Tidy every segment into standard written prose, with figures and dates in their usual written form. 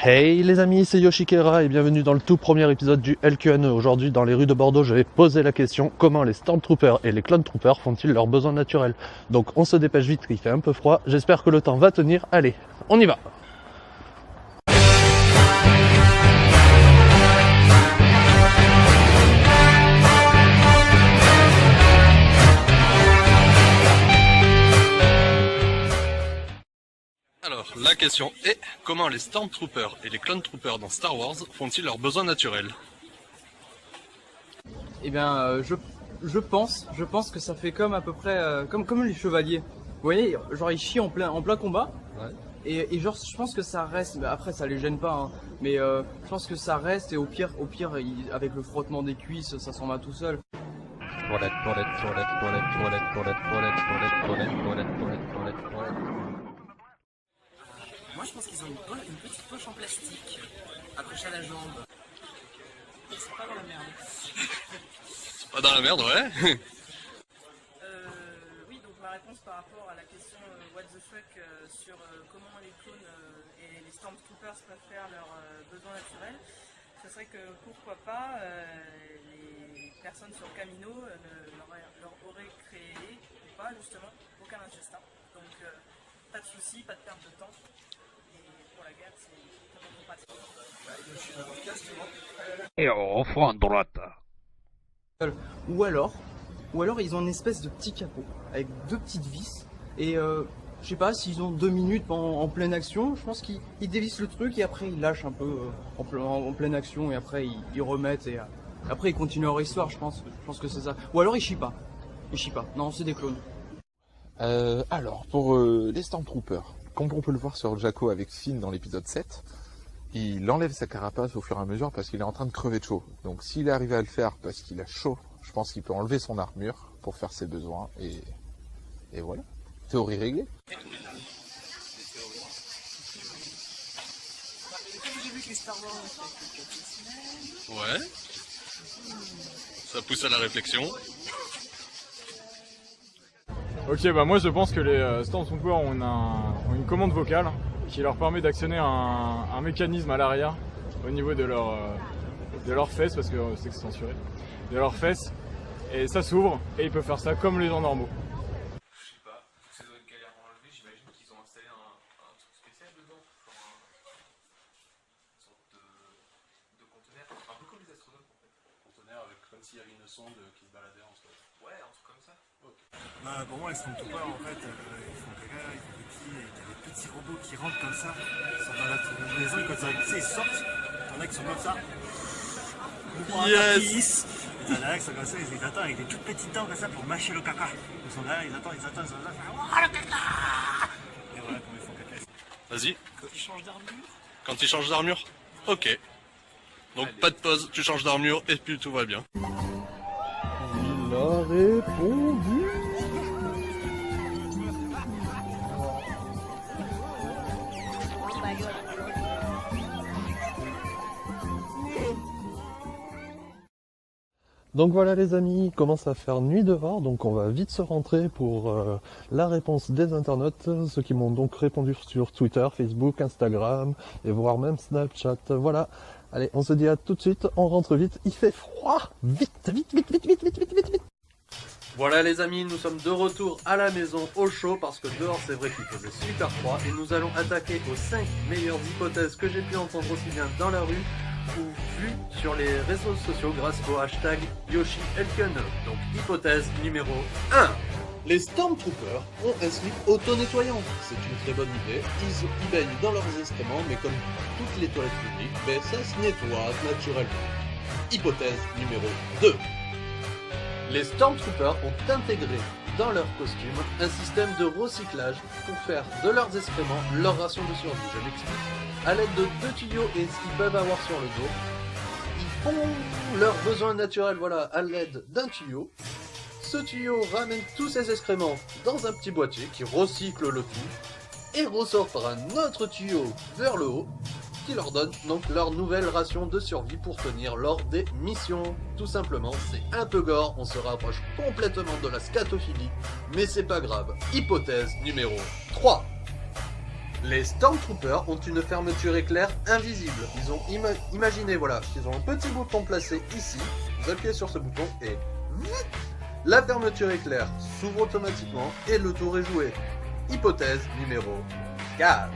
Hey les amis, c'est Yoshikera et bienvenue dans le tout premier épisode du LQNE. Aujourd'hui, dans les rues de Bordeaux, je vais poser la question: comment les Stormtroopers et les Clone Troopers font-ils leurs besoins naturels? Donc on se dépêche vite, il fait un peu froid, j'espère que le temps va tenir. Allez, on y va! Alors, la question est: comment les Stormtroopers et les Clone Troopers dans Star Wars font-ils leurs besoins naturels? Eh bien, je pense que ça fait comme à peu près comme les chevaliers. Vous voyez, genre ils chient en plein combat. Ouais. Et genre je pense que ça reste. Bah, après ça les gêne pas, hein, mais je pense que ça reste et au pire avec le frottement des cuisses, ça s'en va tout seul. Toilette. Moi je pense qu'ils ont une petite poche en plastique accrochée à la jambe. C'est pas dans la merde. C'est pas dans la merde, ouais. Oui, donc ma réponse par rapport à la question what the fuck sur comment les clones et les Stormtroopers peuvent faire leurs besoins naturels, ce serait que pourquoi pas les personnes sur Camino leur auraient créé ou pas justement aucun intestin. Donc pas de soucis, pas de perte de temps. Pour la guerre, c'est complètement pratique. Et au front droite. Ou alors ils ont une espèce de petit capot avec deux petites vis et je sais pas s'ils ont 2 minutes en pleine action, je pense qu'ils dévissent le truc et après ils lâchent un peu en pleine action et après ils remettent et après ils continuent leur histoire, je pense que c'est ça. Ou alors ils chient pas. Non, c'est des clones. Alors, pour les Stormtroopers, comme on peut le voir sur Jakku avec Finn dans l'épisode 7, il enlève sa carapace au fur et à mesure parce qu'il est en train de crever de chaud. Donc s'il est arrivé à le faire parce qu'il a chaud, je pense qu'il peut enlever son armure pour faire ses besoins et voilà. Théorie réglée. Ouais. Ça pousse à la réflexion. Ok, bah moi je pense que les Stormtroopers ont une commande vocale qui leur permet d'actionner un mécanisme à l'arrière au niveau de leurs fesses, parce que c'est censuré, de leurs fesses, et ça s'ouvre et ils peuvent faire ça comme les gens normaux. Je sais pas, ça doit être galère à enlever, j'imagine qu'ils ont installé un truc spécial dedans, genre une sorte de conteneur, un peu comme les astronautes en fait. Conteneur avec comme s'il y avait une sonde qui se baladait en soi. Ouais, un truc comme ça. Bah, pour moi, les Stormtroopers, en fait, ils font caca, ils font pipi, et t'as des petits robots qui rentrent comme ça, ils sont dans la maison, et quand ils sortent, t'en as qui sont comme ça. Yes! T'en as qui sont comme ça, ils attendent avec des toutes petites dents comme ça pour mâcher le caca. Ils sont là, ils attendent, ils sont là, le caca! Et voilà comment ils font caca. Vas-y. Quand ils changent d'armure? Quand il change d'armure? Ok. Donc pas de pause, tu changes d'armure et puis tout va bien. Il a répondu. Donc voilà les amis, il commence à faire nuit dehors, donc on va vite se rentrer pour la réponse des internautes, ceux qui m'ont donc répondu sur Twitter, Facebook, Instagram et voire même Snapchat. Voilà, allez, on se dit à tout de suite, on rentre vite, il fait froid, vite. Voilà les amis, nous sommes de retour à la maison au chaud parce que dehors c'est vrai qu'il faisait super froid et nous allons attaquer aux 5 meilleures hypothèses que j'ai pu entendre aussi bien dans la rue ou vu sur les réseaux sociaux grâce au hashtag YoshiLQNE. Donc hypothèse numéro 1. Les Stormtroopers ont un slip auto-nettoyant. C'est une très bonne idée. Ils baignent dans leurs excréments, mais comme toutes les toilettes publiques, ça se nettoie naturellement. Hypothèse numéro 2. Les Stormtroopers ont intégré dans leur costume un système de recyclage pour faire de leurs excréments leur ration de survie. Je m'explique. À l'aide de 2 tuyaux et ce qu'ils peuvent avoir sur le dos, ils font leurs besoins naturels, voilà, à l'aide d'un tuyau. Ce tuyau ramène tous ces excréments dans un petit boîtier qui recycle le tout et ressort par un autre tuyau vers le haut qui leur donne donc leur nouvelle ration de survie pour tenir lors des missions. Tout simplement, c'est un peu gore, on se rapproche complètement de la scatophilie, mais c'est pas grave. Hypothèse numéro 3. Les Stormtroopers ont une fermeture éclair invisible. Ils ont imaginé, voilà, qu'ils ont un petit bouton placé ici. Vous appuyez sur ce bouton et la fermeture éclair s'ouvre automatiquement et le tour est joué. Hypothèse numéro 4.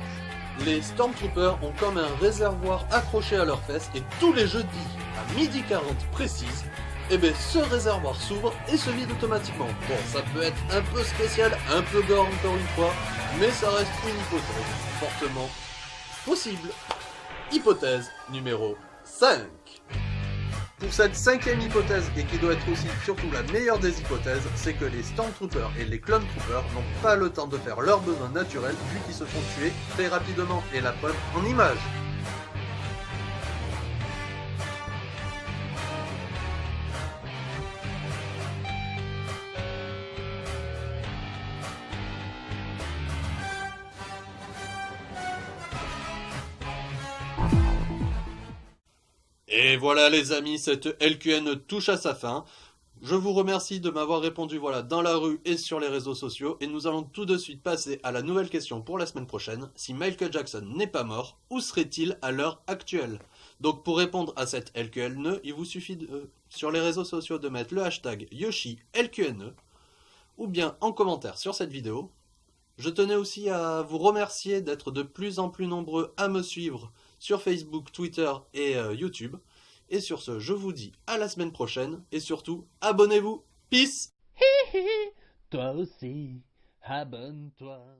Les Stormtroopers ont comme un réservoir accroché à leurs fesses et tous les jeudis à 12h40 précise, ce réservoir s'ouvre et se vide automatiquement. Bon, ça peut être un peu spécial, un peu gore encore une fois, mais ça reste une hypothèse fortement possible. Hypothèse numéro 5. Pour cette 5e hypothèse, et qui doit être aussi surtout la meilleure des hypothèses, c'est que les Stormtroopers et les Clone Troopers n'ont pas le temps de faire leurs besoins naturels vu qu'ils se font tuer très rapidement, et la preuve en images. Et voilà les amis, cette LQN touche à sa fin. Je vous remercie de m'avoir répondu dans la rue et sur les réseaux sociaux. Et nous allons tout de suite passer à la nouvelle question pour la semaine prochaine. Si Michael Jackson n'est pas mort, où serait-il à l'heure actuelle? Donc pour répondre à cette LQNE, il vous suffit sur les réseaux sociaux de mettre le hashtag YoshiLQNE ou bien en commentaire sur cette vidéo. Je tenais aussi à vous remercier d'être de plus en plus nombreux à me suivre sur Facebook, Twitter et YouTube. Et sur ce, je vous dis à la semaine prochaine et surtout, abonnez-vous. Peace. Toi aussi, abonne-toi.